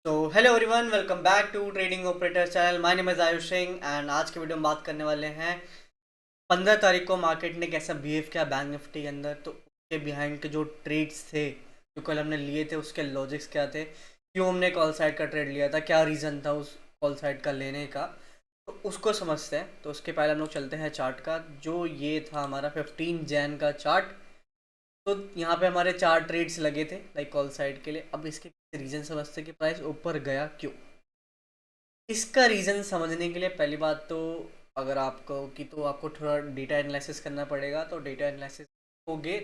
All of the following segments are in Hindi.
तो hello everyone, welcome back to trading operator channel. My name is Ayush Singh and आज के वीडियो में बात करने वाले हैं 15 तारीख को मार्केट ने कैसा बिहेव किया बैंक निफ्टी के अंदर। तो उसके बिहाइंड के जो ट्रेड्स थे जो कल हमने लिए थे उसके लॉजिक्स क्या थे, क्यों हमने कॉल साइड का ट्रेड लिया था, क्या रीज़न था उस कॉल साइड का लेने का, तो उसको समझते हैं। तो उसके पहले हम लोग चलते हैं चार्ट का। जो ये था हमारा 15 जैन का चार्ट। तो यहाँ पे हमारे 4 ट्रेड्स लगे थे लाइक कॉल साइड के लिए। अब इसके रीज़न समझते हैं कि प्राइस ऊपर गया क्यों। इसका रीज़न समझने के लिए पहली बात तो अगर आपको कि तो आपको थोड़ा डेटा एनालिसिस करना पड़ेगा। तो डेटा एनालिसिस होगे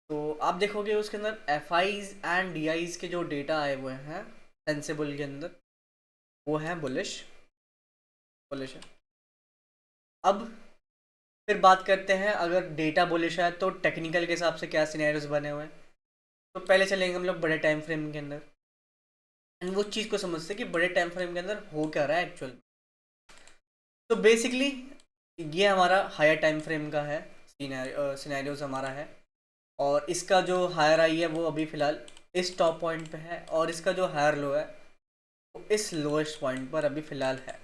तो आप देखोगे उसके अंदर F eyes and D eyes के जो डेटा आए हुए हैं सेंसिबल के अंदर, वो है बुलिश। बुलिश है। अब फिर बात करते हैं, अगर डेटा बुलिश है तो टेक्निकल के हिसाब से क्या सिनेरियोज बने हुए हैं। तो पहले चलेंगे हम लोग बड़े टाइम फ्रेम के अंदर एंड वो चीज़ को समझते हैं कि बड़े टाइम फ्रेम के अंदर हो क्या रहा है एक्चुअल। तो बेसिकली ये हमारा हायर टाइम फ्रेम का है सिनेरियोज हमारा है। और इसका जो हायर आई है वो अभी फ़िलहाल इस टॉप पॉइंट पे है और इसका जो हायर लो है वो इस लोएस्ट पॉइंट पर अभी फ़िलहाल है।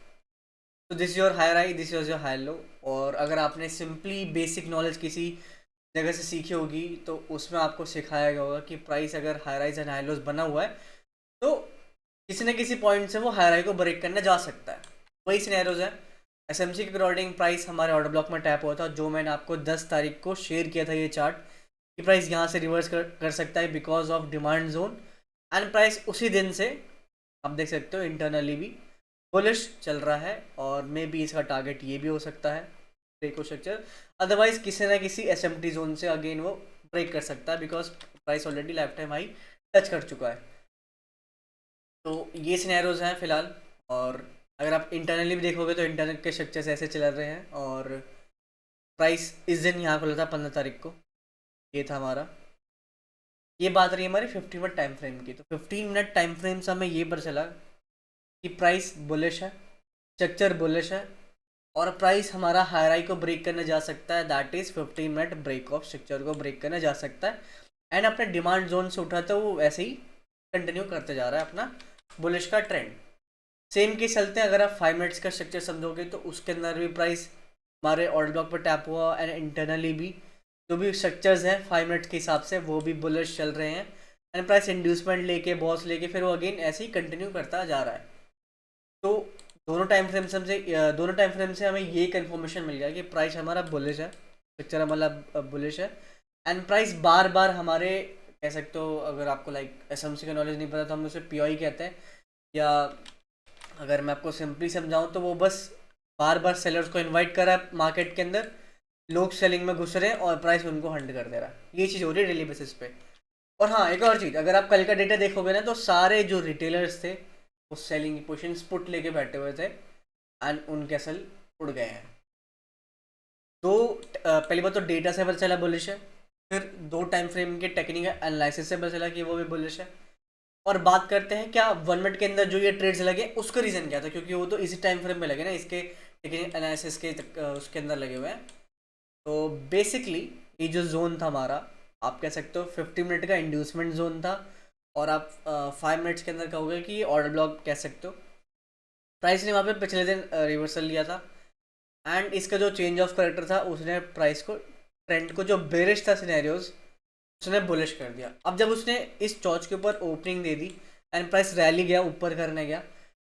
तो this your higher high, this your higher low. और अगर आपने सिंपली बेसिक नॉलेज किसी जगह से सीखी होगी तो उसमें आपको सिखाया गया होगा कि प्राइस अगर higher highs and higher lows बना हुआ है तो किसी न किसी पॉइंट से वो हायर आई को ब्रेक करने जा सकता है। वही सिनेरियोज है। एसएमसी के अकॉर्डिंग प्राइस हमारे ऑर्डर ब्लॉक में टैप हुआ था, जो मैंने आपको 10 तारीख को शेयर किया था ये चार्ट कि प्राइस यहाँ से रिवर्स कर सकता है because of demand zone. And price उसी दिन से आप देख सकते हो इंटरनली भी बुलिश चल रहा है और मे बी इसका टारगेट ये भी हो सकता है ब्रेक स्ट्रक्चर। अदरवाइज किसी ना किसी एसएमटी जोन से अगेन वो ब्रेक कर सकता है because price already life time high touch कर चुका है। तो ये सिनेरियोज हैं फिलहाल। और अगर आप इंटरनली भी देखोगे तो इंटरनेट के स्ट्रक्चर्स ऐसे चल रहे हैं और प्राइस इस दिन यहाँ खुला था 15 तारीख को। ये था हमारा, ये बात रही हमारी 15 मिनट टाइम फ्रेम की। तो 15 मिनट टाइम फ्रेम से हमें ये पता चला कि प्राइस बुलिश है, स्ट्रक्चर बुलिश है और प्राइस हमारा हायर हाई को ब्रेक करने जा सकता है। That is 15 minute break of structure को ब्रेक करने जा सकता है। एंड अपने डिमांड जोन से उठा था वो वैसे ही कंटिन्यू करते जा रहा है अपना बुलिश का ट्रेंड। सेम केस चलते हैं, अगर आप 5 मिनट्स का स्ट्रक्चर समझोगे तो उसके अंदर भी प्राइस हमारे ऑर्डर ब्लॉक पर टैप हुआ एंड इंटरनली भी जो भी स्ट्रक्चर्स हैं 5 मिनट के हिसाब से वो भी बुलिश चल रहे हैं। एंड प्राइस इंड्यूसमेंट लेके बॉस लेके फिर वो अगेन ऐसे ही कंटिन्यू करता जा रहा है। तो दोनों टाइम फ्रेम से हमें ये कंफर्मेशन मिल गया कि प्राइस हमारा बुलिश है, स्ट्रक्चर हमारा बुलिश है। एंड प्राइस बार बार हमारे कह सकते हो, अगर आपको लाइक एसएमसी का नॉलेज नहीं पता तो हम उसे पीओई कहते हैं, या अगर मैं आपको सिंपली समझाऊं तो वो बस बार बार सेलर्स को इनवाइट कर रहा है मार्केट के अंदर, लोग सेलिंग में घुस रहे हैं और प्राइस उनको हंड कर दे रहा है। ये चीज़ हो रही है डेली बेसिस पे। और हाँ, एक और चीज़, अगर आप कल का डेटा देखोगे ना तो सारे जो रिटेलर्स थे वो सेलिंग की पोजीशन पुट लेके बैठे हुए थे एंड उनके असल उड़ गए हैं। तो पहली बात तो डेटा से पता चला बुलिश है। फिर दो टाइम फ्रेम के टेक्निकल एनालिसिस से पता चला कि वो भी बुलिश है। और बात करते हैं क्या 1 मिनट के अंदर जो ये ट्रेड्स लगे उसका रीज़न क्या था, क्योंकि वो तो इसी टाइम फ्रेम में लगे ना, इसके टेक्निकल एनालिसिस के उसके अंदर लगे हुए हैं। तो बेसिकली ये जो जोन था हमारा, आप कह सकते हो 50 मिनट का इंड्यूसमेंट जोन था। और आप 5 मिनट्स के अंदर कहोगे कि ऑर्डर ब्लॉक कह सकते हो। प्राइस ने वहाँ पे पिछले दिन रिवर्सल लिया था एंड इसका जो चेंज ऑफ करेक्टर था उसने प्राइस को, ट्रेंड को जो बेरिश था सिनेरियोज, उसने बुलिश कर दिया। अब जब उसने इस चौच के ऊपर opening they the and price rally गया, ऊपर करने गया,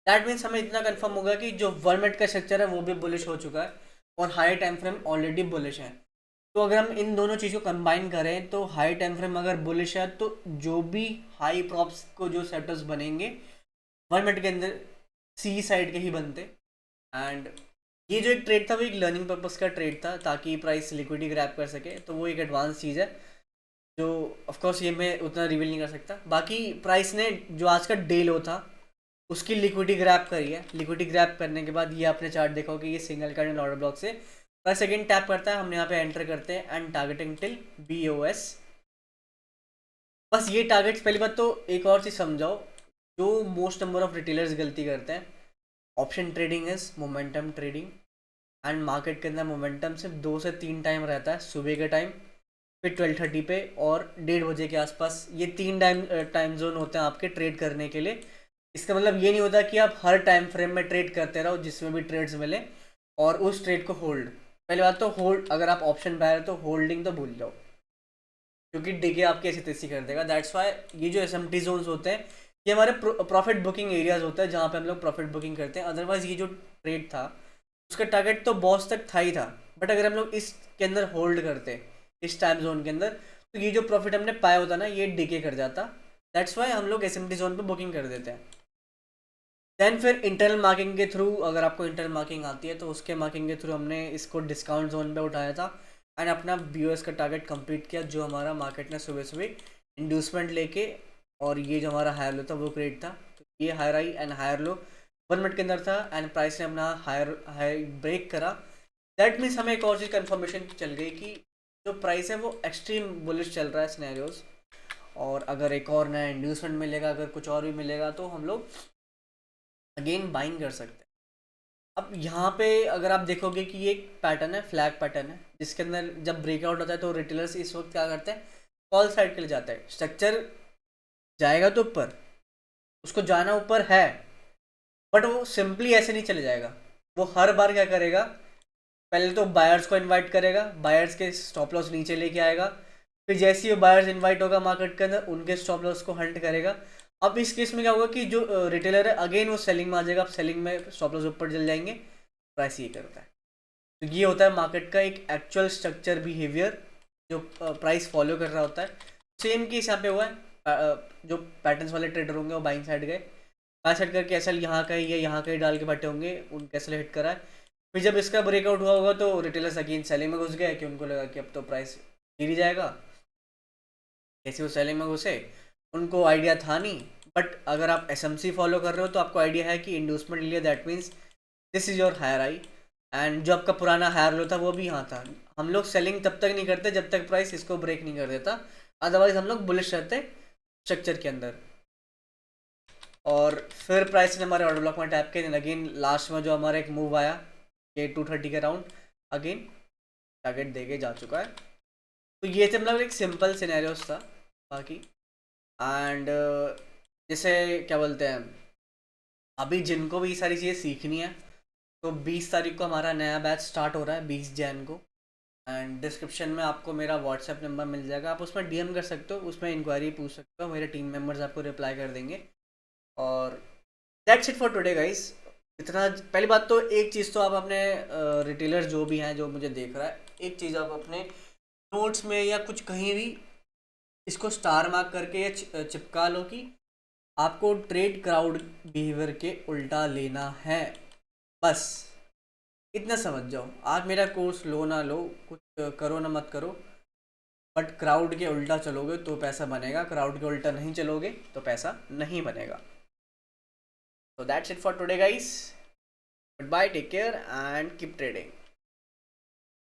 दैट मीन्स हमें इतना कंफर्म होगा कि जो 1 मिनट का स्ट्रक्चर है वो भी बुलिश हो चुका है और high time frame already bullish है। तो अगर हम इन दोनों चीज़ को कंबाइन करें तो हाई टाइम फ्रेम अगर बुलिश है तो जो भी हाई प्रॉप्स को जो सेटल्स बनेंगे 1 मिनट के अंदर सी साइड के ही बनते। एंड ये जो एक ट्रेड था वो एक लर्निंग पर्पस का ट्रेड था ताकि प्राइस लिक्विडिटी ग्रैब कर सके। तो वो एक एडवांस चीज़ है जो ऑफ कोर्स ये मैं उतना रिवील नहीं कर सकता। बाकी प्राइस ने जो आज का डे लो था उसकी लिक्विडिटी ग्रैब करी है। लिक्विडिटी ग्रैब करने के बाद ये आपने चार्ट देखा हो कि ये सिंगल कैंडल ऑर्डर ब्लॉक से प्राइस अगेन टैप करता है। हम यहाँ पे एंटर करते हैं एंड टारगेटिंग टिल BOS। बस ये टारगेट्स, पहली बात तो एक और चीज़ समझाओ जो मोस्ट नंबर ऑफ रिटेलर्स गलती करते हैं। Option trading is momentum trading and market के अंदर मोमेंटम सिर्फ 2 से 3 टाइम रहता है, सुबह के टाइम फिर 12:30 पे और 1:30 के आसपास। ये 3 टाइम जोन होते हैं आपके ट्रेड करने के लिए। इसका मतलब ये नहीं होता कि आप हर टाइम फ्रेम में ट्रेड करते रहो जिसमें भी ट्रेड्स मिले और उस ट्रेड को होल्ड। पहली बात तो होल्ड, अगर आप ऑप्शन बायर तो होल्डिंग तो भूल जाओ, क्योंकि डिगे आपकी ऐसी तैसी कर देगा। दैट्स वाई ये जो एसएमटी जोन्स होते हैं ये हमारे प्रॉफिट बुकिंग एरियाज होते हैं जहाँ पे हम लोग प्रॉफिट बुकिंग करते हैं। अदरवाइज ये जो ट्रेड था उसका टारगेट तो बॉस तक था ही था, बट अगर हम लोग इसके अंदर होल्ड करते इस टाइम जोन के अंदर तो ये जो प्रॉफिट हमने पाया होता ना ये डिके कर जाता। दैट्स वाई हम लोग एसएमटी जोन पे बुकिंग कर देते हैं। देन फिर इंटरनल मार्किंग के थ्रू, अगर आपको इंटरनल मार्किंग आती है तो उसके मार्किंग के थ्रू हमने इसको डिस्काउंट जोन पे उठाया था एंड अपना बीओएस का टारगेट कंप्लीट किया, जो हमारा मार्केट ने सुबह सुबह इंड्यूसमेंट लेके, और ये जो हमारा हायर लो था वो क्रिएट था। तो ये higher high and higher low 1 minute के अंदर था एंड प्राइस ने अपना हायर हाई ब्रेक करा। दैट मीन्स हमें एक और चीज़ कन्फर्मेशन चल गई कि जो प्राइस है वो एक्सट्रीम बुलिश चल रहा है सिनेरियोज, और अगर एक और नया इंड्यूसमेंट मिलेगा, अगर कुछ और भी मिलेगा तो हम लोग अगेन बाइंग कर सकते हैं। अब यहाँ पे अगर आप देखोगे कि ये एक पैटर्न है, फ्लैग पैटर्न है, जिसके अंदर जब ब्रेकआउट होता है तो रिटेलर्स इस वक्त क्या करते हैं, कॉल साइड के लिए जाता है। स्ट्रक्चर जाएगा तो ऊपर, उसको जाना ऊपर है, बट वो सिंपली ऐसे नहीं चले जाएगा। वो हर बार क्या करेगा, पहले तो बायर्स को इनवाइट करेगा, बायर्स के स्टॉप लॉस नीचे लेके आएगा, फिर जैसे ही बायर्स इनवाइट होगा मार्केट के अंदर उनके स्टॉप लॉस को हंट करेगा। अब इस केस में क्या होगा कि जो रिटेलर है अगेन वो सेलिंग में आ जाएगा। अब सेलिंग में स्टॉप लॉस ऊपर चल जाएंगे। प्राइस ये करता है। तो ये होता है मार्केट का एक एक्चुअल स्ट्रक्चर बिहेवियर जो प्राइस फॉलो कर रहा होता है। सेम केस यहाँ पे हुआ है। जो पैटर्न्स वाले ट्रेडर होंगे वो बाइंग साइड गए, बाय साइड करके एसएल यहाँ का ही या यहाँ का ही डाल के बैठे होंगे, उनके एसएल हिट करा है। फिर जब इसका ब्रेकआउट हुआ होगा तो रिटेलर्स अगेन सेलिंग में घुस गए कि उनको लगा कि अब तो प्राइस गिर ही जाएगा। कैसे वो सेलिंग में घुसे उनको आइडिया था नहीं, बट अगर आप एसएमसी फॉलो कर रहे हो तो आपको आइडिया है कि इंड्यूसमेंट लिया, that means this is your higher high, and जो आपका पुराना हायर लो था वो भी यहाँ था। हम लोग सेलिंग तब तक नहीं करते जब तक प्राइस इसको ब्रेक नहीं कर देता, अदरवाइज हम लोग बुलिश रहते स्ट्रक्चर के अंदर। और फिर प्राइस ने हमारे ऑर्डर ब्लॉक में टैप किया। अगेन लास्ट में जो हमारा एक मूव आया ये 230 के राउंड अगेन टारगेट देके जा चुका है। तो ये थे मतलब एक सिंपल सिनेरियोस था बाकी। एंड जैसे क्या बोलते हैं, अभी जिनको भी ये सारी चीज़ें सीखनी है तो 20 तारीख को हमारा नया बैच स्टार्ट हो रहा है, 20 जैन को। एंड डिस्क्रिप्शन में आपको मेरा व्हाट्सएप नंबर मिल जाएगा, आप उसमें डीएम कर सकते हो, उसमें इंक्वायरी पूछ सकते हो, मेरे टीम मेंबर्स आपको रिप्लाई कर देंगे। और that's it for today guys. इतना, पहली बात तो एक चीज़ तो आप अपने रिटेलर जो भी हैं जो मुझे देख रहा है, एक चीज़ आप अपने नोट्स में या कुछ कहीं भी इसको स्टार मार्क करके या चिपका लो कि आपको ट्रेड क्राउड बिहेवियर के उल्टा लेना है। बस इतना समझ जाओ। आज मेरा कोर्स लो ना लो, कुछ करो ना मत करो, बट क्राउड के उल्टा चलोगे तो पैसा बनेगा, क्राउड के उल्टा नहीं चलोगे तो पैसा नहीं बनेगा। So that's it for today guys. Goodbye, take care and keep trading.